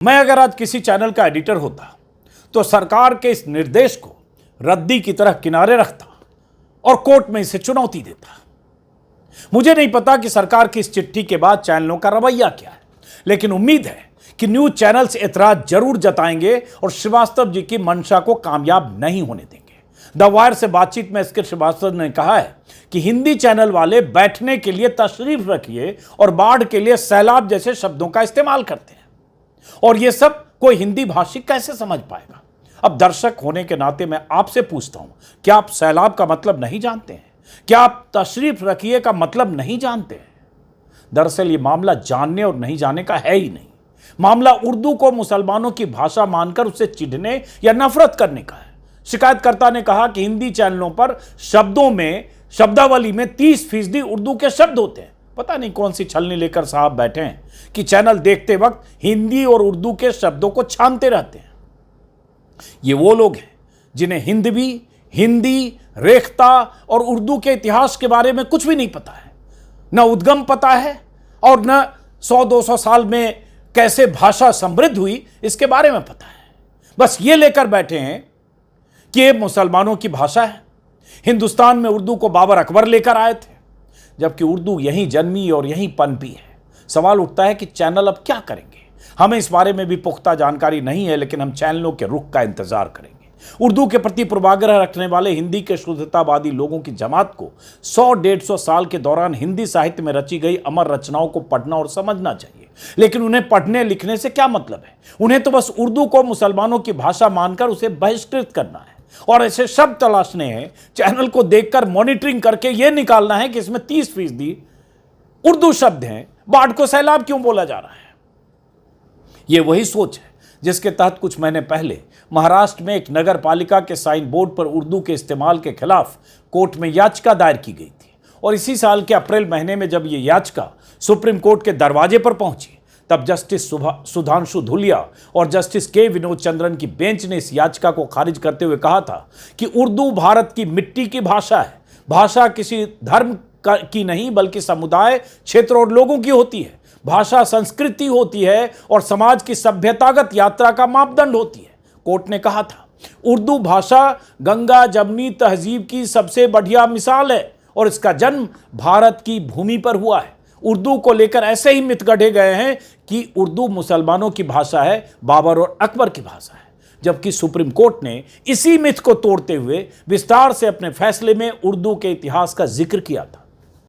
मैं अगर आज किसी चैनल का एडिटर होता तो सरकार के इस निर्देश को रद्दी की तरह किनारे रखता और कोर्ट में इसे चुनौती देता। मुझे नहीं पता कि सरकार की इस चिट्ठी के बाद चैनलों का रवैया क्या है, लेकिन उम्मीद है कि न्यूज चैनल्स एतराज जरूर जताएंगे और श्रीवास्तव जी की मंशा को कामयाब नहीं होने देंगे। द वायर से बातचीत में एसके श्रीवास्तव ने कहा है कि हिंदी चैनल वाले बैठने के लिए तशरीफ रखिए और बाढ़ के लिए सैलाब जैसे शब्दों का इस्तेमाल करते हैं, और यह सब कोई हिंदी भाषी कैसे समझ पाएगा। अब दर्शक होने के नाते मैं आपसे पूछता हूं, क्या आप सैलाब का मतलब नहीं जानते हैं? क्या आप तशरीफ रखिए का मतलब नहीं जानते हैं? दरअसल यह मामला जानने और नहीं जाने का है ही नहीं। मामला उर्दू को मुसलमानों की भाषा मानकर उसे चिढ़ने या नफरत करने का है। शिकायतकर्ता ने कहा कि हिंदी चैनलों पर शब्दावली में 30% उर्दू के शब्द होते हैं। पता नहीं कौन सी छलनी लेकर साहब बैठे हैं कि चैनल देखते वक्त हिंदी और उर्दू के शब्दों को छानते रहते हैं। ये वो लोग हैं जिन्हें हिंदी, रेखता और उर्दू के इतिहास के बारे में कुछ भी नहीं पता है, न उद्गम पता है और न 100-200 साल में कैसे भाषा समृद्ध हुई इसके बारे में पता है। बस ये लेकर बैठे हैं कि ये मुसलमानों की भाषा है। हिंदुस्तान में उर्दू को बाबर अकबर लेकर आए थे, जबकि उर्दू यहीं जन्मी और यहीं पनपी है। सवाल उठता है कि चैनल अब क्या करेंगे। हमें इस बारे में भी पुख्ता जानकारी नहीं है, लेकिन हम चैनलों के रुख का इंतजार करेंगे। उर्दू के प्रति पूर्वाग्रह रखने वाले हिंदी के शुद्धतावादी लोगों की जमात को 100-150 साल के दौरान हिंदी साहित्य में रची गई अमर रचनाओं को पढ़ना और समझना चाहिए, लेकिन उन्हें पढ़ने लिखने से क्या मतलब है। उन्हें तो बस उर्दू को मुसलमानों की भाषा मानकर उसे बहिष्कृत करना है और ऐसे शब्द तलाशने हैं, चैनल को देखकर मॉनिटरिंग करके यह निकालना है कि इसमें 30% उर्दू शब्द हैं। बाढ़ को सैलाब क्यों बोला जा रहा है? यह वही सोच है जिसके तहत कुछ महीने पहले महाराष्ट्र में एक नगर पालिका के साइन बोर्ड पर उर्दू के इस्तेमाल के खिलाफ कोर्ट में याचिका दायर की गई थी, और इसी साल के अप्रैल महीने में जब यह याचिका सुप्रीम कोर्ट के दरवाजे पर पहुंची, तब जस्टिस सुधांशु धुलिया और जस्टिस के विनोद चंद्रन की बेंच ने इस याचिका को खारिज करते हुए कहा था कि उर्दू भारत की मिट्टी की भाषा है। भाषा किसी धर्म की नहीं बल्कि समुदाय, क्षेत्र और लोगों की होती है। भाषा संस्कृति होती है और समाज की सभ्यतागत यात्रा का मापदंड होती है। कोर्ट ने कहा था, उर्दू भाषा गंगा जमनी तहजीब की सबसे बढ़िया मिसाल है और इसका जन्म भारत की भूमि पर हुआ है। उर्दू को लेकर ऐसे ही मिथ गढ़े गए हैं कि उर्दू मुसलमानों की भाषा है, बाबर और अकबर की भाषा है, जबकि सुप्रीम कोर्ट ने इसी मिथ को तोड़ते हुए विस्तार से अपने फैसले में उर्दू के इतिहास का जिक्र किया था।